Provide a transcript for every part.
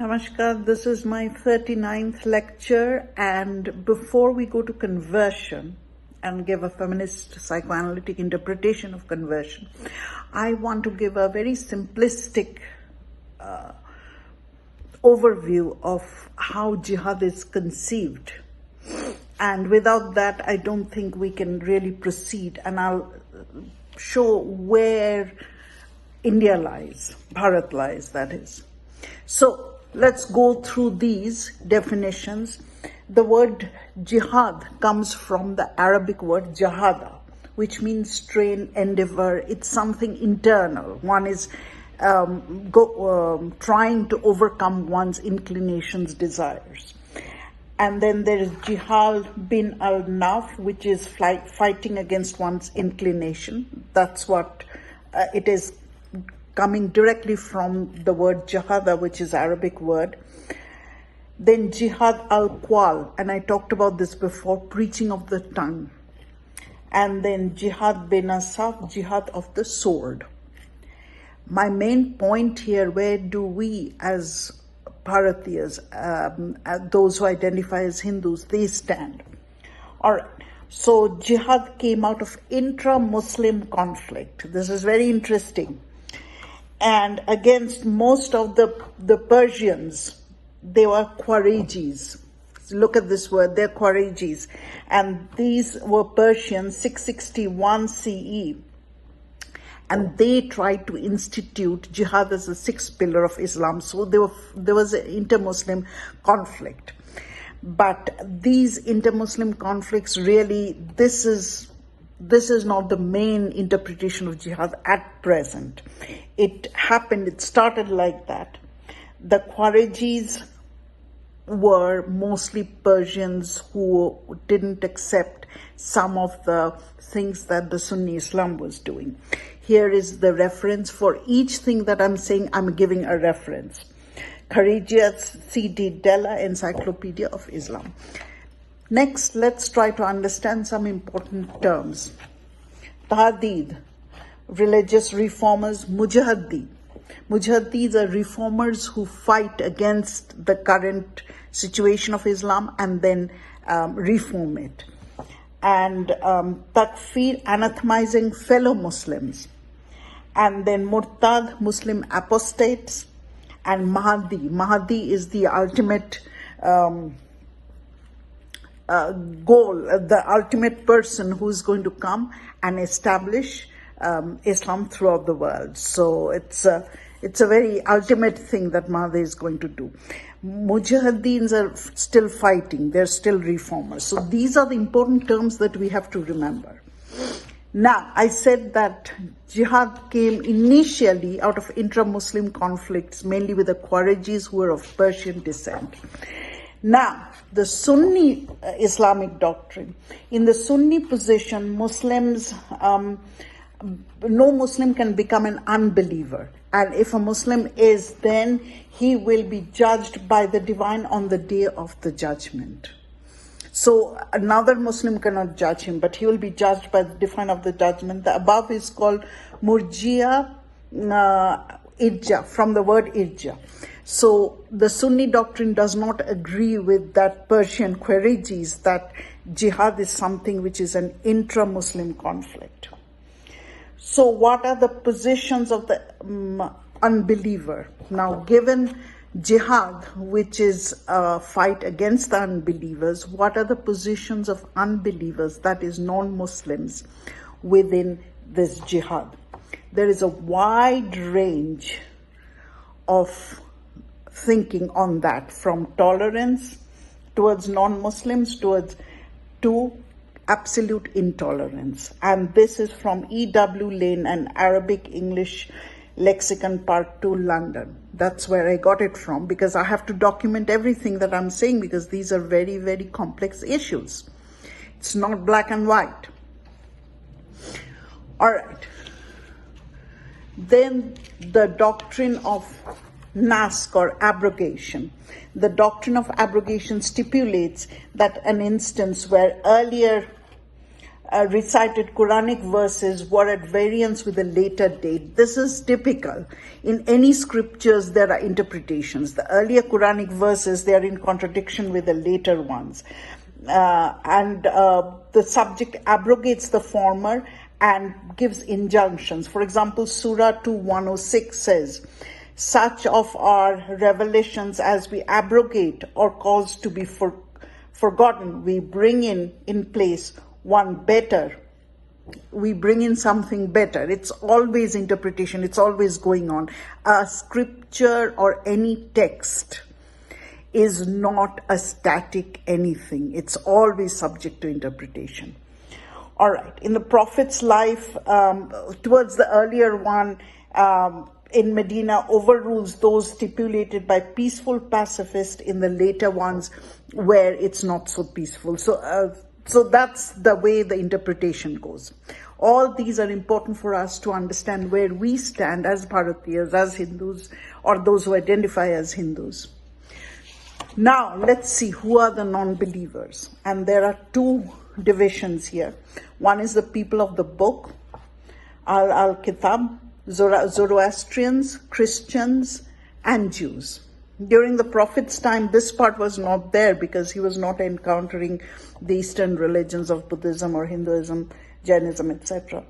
Namaskar, this is my 39th lecture, and before we go to conversion and give a feminist psychoanalytic interpretation of conversion, I want to give a very simplistic overview of how jihad is conceived. And without that, I don't think we can really proceed, and I'll show where India lies, Bharat lies, that is. So let's go through these definitions. The word jihad comes from the Arabic word jahada, which means strain, endeavor. It's something internal. One is trying to overcome one's inclinations, desires. And then there is jihad bin al-naf, which is fighting against one's inclination. That's what it is, coming directly from the word jahada, which is Arabic word. Then jihad al-qawal, and I talked about this before, preaching of the tongue. And then jihad bin asaf, jihad of the sword. My main point here, where do we as Bharatiyas, those who identify as Hindus, they stand? All right. So jihad came out of intra-Muslim conflict. This is very interesting. And against most of the Persians, they were Khwarejis. Look at this word, they're Khwarejis. And these were Persians, 661 CE. And they tried to institute jihad as the sixth pillar of Islam. So there was an inter-Muslim conflict. But these inter-Muslim conflicts really, this is not the main interpretation of jihad at present. It started like that. The Khwarejis were mostly Persians who didn't accept some of the things that the Sunni Islam was doing. Here is the reference. For each thing that I'm saying, I'm giving a reference. Khwareja C.D. Della, Encyclopedia of Islam. Next, let's try to understand some important terms. Tahdid, religious reformers. Mujahideen. Mujahideen are reformers who fight against the current situation of Islam and then reform it. And takfir, anathemizing fellow Muslims. And then murtad, Muslim apostates. And Mahdi. Mahdi is the ultimate goal, the ultimate person who is going to come and establish Islam throughout the world. So it's a very ultimate thing that Mahdi is going to do. Mujahideens are still fighting, they're still reformers. So these are the important terms that we have to remember. Now, I said that jihad came initially out of intra-Muslim conflicts, mainly with the Khwarejis who were of Persian descent. Now, the Sunni Islamic doctrine. In the Sunni position, Muslims, no Muslim can become an unbeliever. And if a Muslim is, then he will be judged by the divine on the day of the judgment. So another Muslim cannot judge him, but he will be judged by the divine of the judgment. The above is called Murjia Irja, from the word Irja. So the Sunni doctrine does not agree with that Persian Khwarejis that jihad is something which is an intra-Muslim conflict. So what are the positions of the unbeliever? Now, given jihad, which is a fight against the unbelievers, what are the positions of unbelievers, that is non-Muslims, within this jihad? There is a wide range of thinking on that, from tolerance towards non-Muslims to absolute intolerance. And this is from E.W. Lane, an Arabic English Lexicon Part 2, London. That's where I got it from, because I have to document everything that I'm saying, because these are very, very complex issues. It's not black and white. All right. Then the doctrine of nask, or abrogation. The doctrine of abrogation stipulates that an instance where earlier recited Quranic verses were at variance with a later date. This is typical. In any scriptures, there are interpretations. The earlier Quranic verses, they are in contradiction with the later ones. The subject abrogates the former and gives injunctions. For example, Surah 2:106 says, such of our revelations as we abrogate or cause to be forgotten, we bring in place one better. We bring in something better. It's always interpretation. It's always going on. A scripture or any text is not a static anything. It's always subject to interpretation. All right. In the Prophet's life, towards the earlier one, in Medina, overrules those stipulated by peaceful pacifists in the later ones where it's not so peaceful. So that's the way the interpretation goes. All these are important for us to understand where we stand as Bharatiyas, as Hindus, or those who identify as Hindus. Now, let's see who are the non-believers. And there are two divisions here. One is the people of the book, Al-Kitab, Zoroastrians, Christians, and Jews. During the Prophet's time, this part was not there because he was not encountering the Eastern religions of Buddhism or Hinduism, Jainism, etc.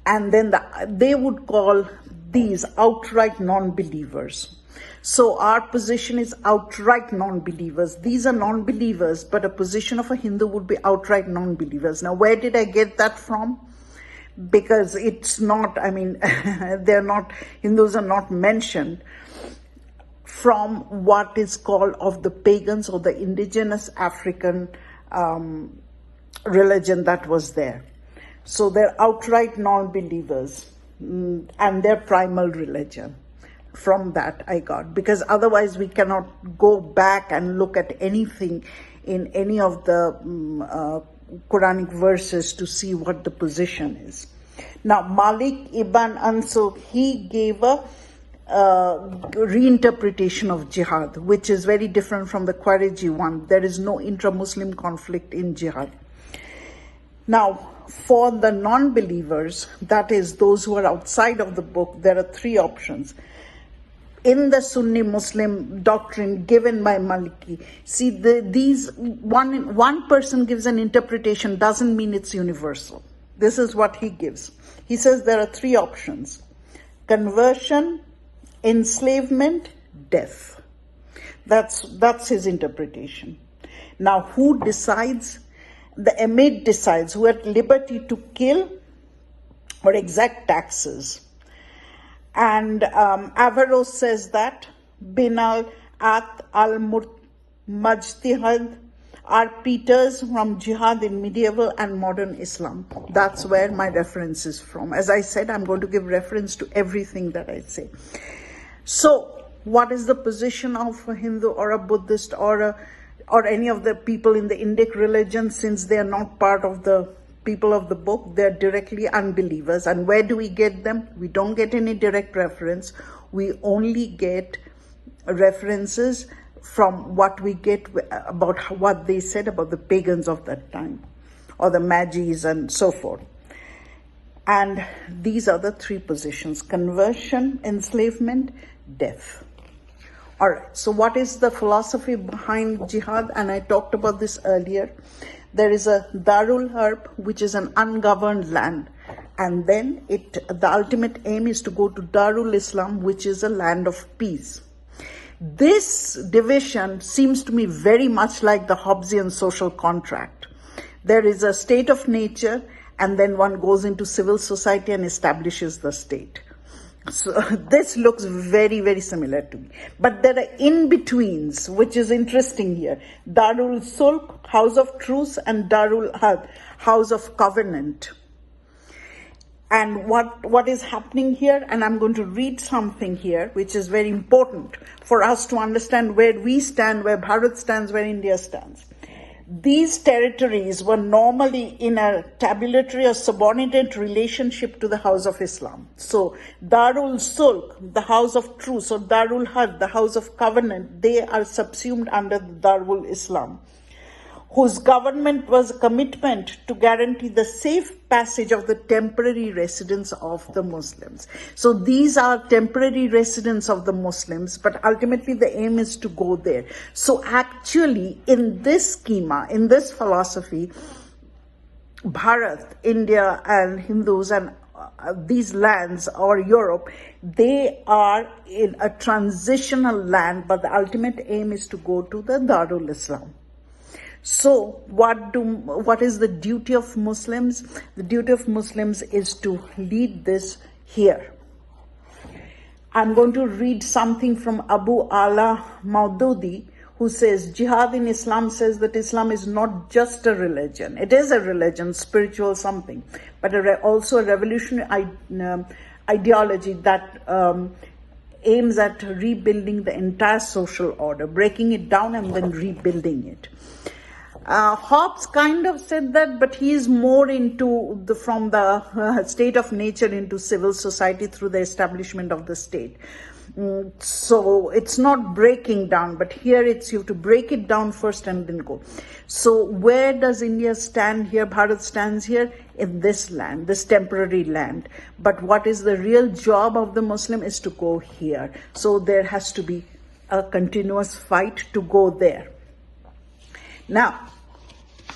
And then they would call these outright non-believers. So our position is outright non-believers. These are non-believers, but a position of a Hindu would be outright non-believers. Now, where did I get that from? Because it's not, Hindus are not mentioned from what is called of the pagans or the indigenous African religion that was there. So they're outright non-believers and their primal religion. From that I got, because otherwise we cannot go back and look at anything in any of the Quranic verses to see what the position is. Now, Malik ibn Ansur, he gave a reinterpretation of jihad, which is very different from the Khwarizmi one. There is no intra-Muslim conflict in jihad. Now, for the non-believers, that is those who are outside of the book, there are three options. In the Sunni Muslim doctrine given by Maliki, see, one person gives an interpretation doesn't mean it's universal. This is what he gives. He says there are three options: conversion, enslavement, death. That's his interpretation. Now, who decides? The emir decides, who at liberty to kill or exact taxes. And Averroes says that Binal at al-Mujtahid are Peters from Jihad in medieval and modern Islam. That's where my reference is from. As I said, I'm going to give reference to everything that I say. So, what is the position of a Hindu or a Buddhist or any of the people in the Indic religion, since they are not part of the people of the book? They're directly unbelievers. And where do we get them? We don't get any direct reference. We only get references from what we get about what they said about the pagans of that time, or the Magis and so forth. And these are the three positions: conversion, enslavement, death. All right, so what is the philosophy behind jihad? And I talked about this earlier. There is a Darul Harb, which is an ungoverned land. And then the ultimate aim is to go to Darul Islam, which is a land of peace. This division seems to me very much like the Hobbesian social contract. There is a state of nature, and then one goes into civil society and establishes the state. So this looks very, very similar to me. But there are in-betweens, which is interesting here. Darul Sulh, house of truce, and Darul Harb, house of covenant. And what is happening here, and I'm going to read something here, which is very important for us to understand where we stand, where Bharat stands, where India stands. These territories were normally in a tabulatory or subordinate relationship to the House of Islam. So Darul Sulh, the house of truce, or Darul Harb, the house of covenant, they are subsumed under the Darul Islam. whose government was a commitment to guarantee the safe passage of the temporary residents of the Muslims. So these are temporary residents of the Muslims, but ultimately the aim is to go there. So actually, in this schema, in this philosophy, Bharat, India, and Hindus and these lands, or Europe, they are in a transitional land, but the ultimate aim is to go to the Darul Islam. So what is the duty of Muslims? The duty of Muslims is to lead this here. I'm going to read something from Abu Ala Maududi, who says, Jihad in Islam says that Islam is not just a religion. It is a religion, spiritual something, but also a revolutionary ideology that aims at rebuilding the entire social order, breaking it down and then rebuilding it. Hobbes kind of said that, but he is more into from the state of nature into civil society through the establishment of the state. So it's not breaking down, but here it's you have to break it down first and then go. So where does India stand here? Bharat stands here in this land, this temporary land. But what is the real job of the Muslim is to go here. So there has to be a continuous fight to go there. Now,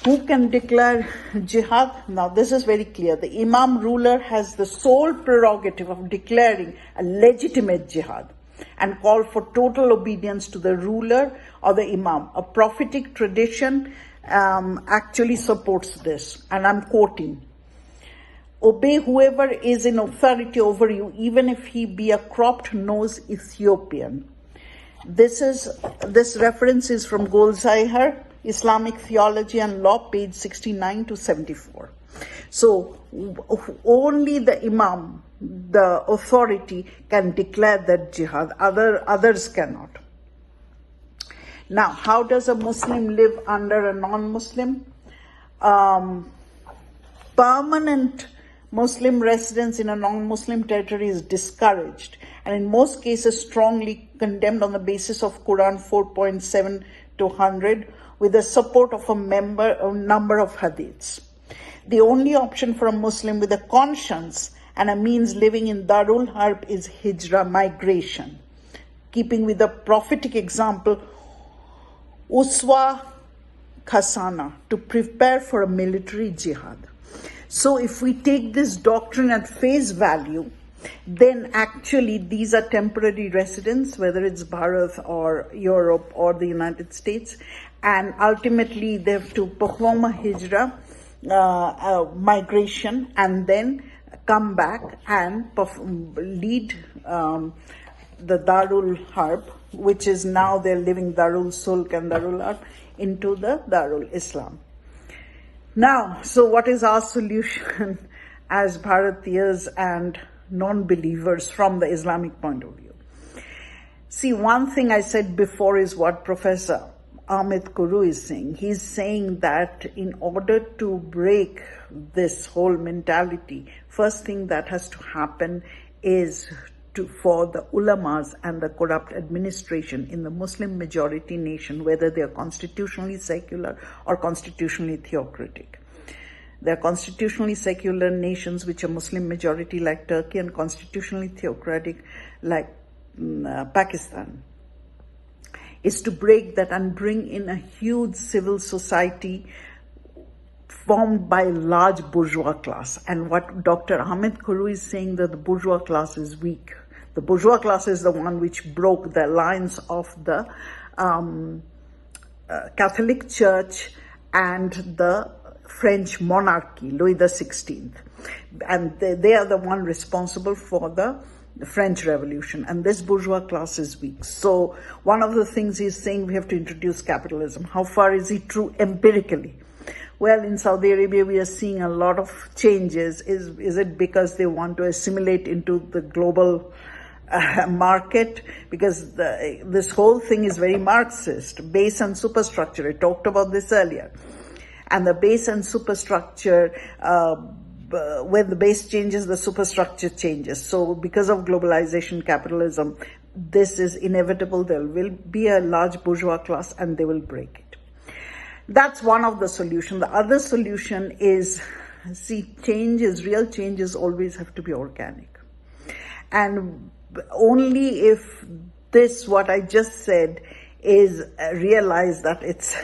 who can declare jihad? Now, this is very clear. The Imam ruler has the sole prerogative of declaring a legitimate jihad and call for total obedience to the ruler or the Imam. A prophetic tradition actually supports this, and I'm quoting. Obey whoever is in authority over you, even if he be a cropped-nosed Ethiopian. This reference is from Golzahar, Islamic Theology and Law, page 69 to 74. So only the Imam, the authority, can declare that jihad. Others cannot. Now, how does a Muslim live under a non-Muslim? Permanent Muslim residence in a non-Muslim territory is discouraged and in most cases strongly condemned on the basis of Quran 4.7 to 100 with the support of a number of hadiths. The only option for a Muslim with a conscience and a means living in Darul Harb is hijrah, migration, keeping with the prophetic example, uswa khasana, to prepare for a military jihad. So if we take this doctrine at face value, then actually these are temporary residents, whether it's Bharat or Europe or the United States, and ultimately they have to perform a hijrah, migration, and then come back and lead the Darul Harb, which is now they're living Darul Sulk and Darul Harb, into the Darul Islam. Now, so what is our solution as Bharatiyas and non-believers from the Islamic point of view? See, one thing I said before is what Professor Amit Kuru is saying. He's saying that in order to break this whole mentality, first thing that has to happen is for the ulamas and the corrupt administration in the Muslim majority nation, whether they are constitutionally secular or constitutionally theocratic. There are constitutionally secular nations which are Muslim majority like Turkey and constitutionally theocratic like Pakistan. Is to break that and bring in a huge civil society formed by a large bourgeois class. And what Dr. Amit Kuru is saying, that the bourgeois class is weak. The bourgeois class is the one which broke the alliance of the Catholic Church and the French monarchy, Louis XVI. And they are the one responsible for the French Revolution, and this bourgeois class is weak. So one of the things he's saying, we have to introduce capitalism. How far is he true empirically? Well, in Saudi Arabia, we are seeing a lot of changes. Is it because they want to assimilate into the global market? Because this whole thing is very Marxist, base and superstructure. I talked about this earlier. And the base and superstructure, when the base changes, the superstructure changes. So because of globalization, capitalism, this is inevitable. There will be a large bourgeois class and they will break it. That's one of the solutions. The other solution is, see, real changes always have to be organic. And only if what I just said, is realize that it's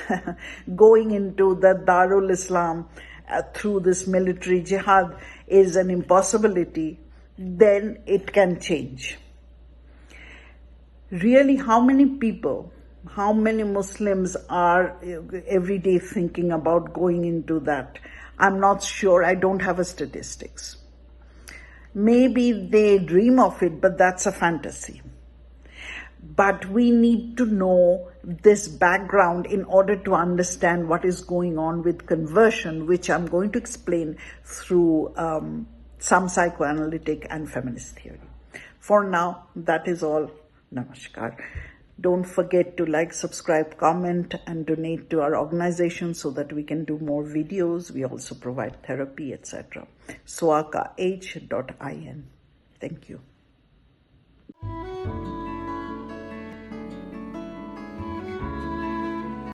going into the Darul Islam through this military jihad is an impossibility, then it can change. Really, how many Muslims are every day thinking about going into that? I'm not sure. I don't have a statistics. Maybe they dream of it, but that's a fantasy. But we need to know this background in order to understand what is going on with conversion, which I'm going to explain through some psychoanalytic and feminist theory. For now, that is all. Namaskar. Don't forget to like, subscribe, comment, and donate to our organization so that we can do more videos. We also provide therapy, etc. swaka.h.in. Thank you.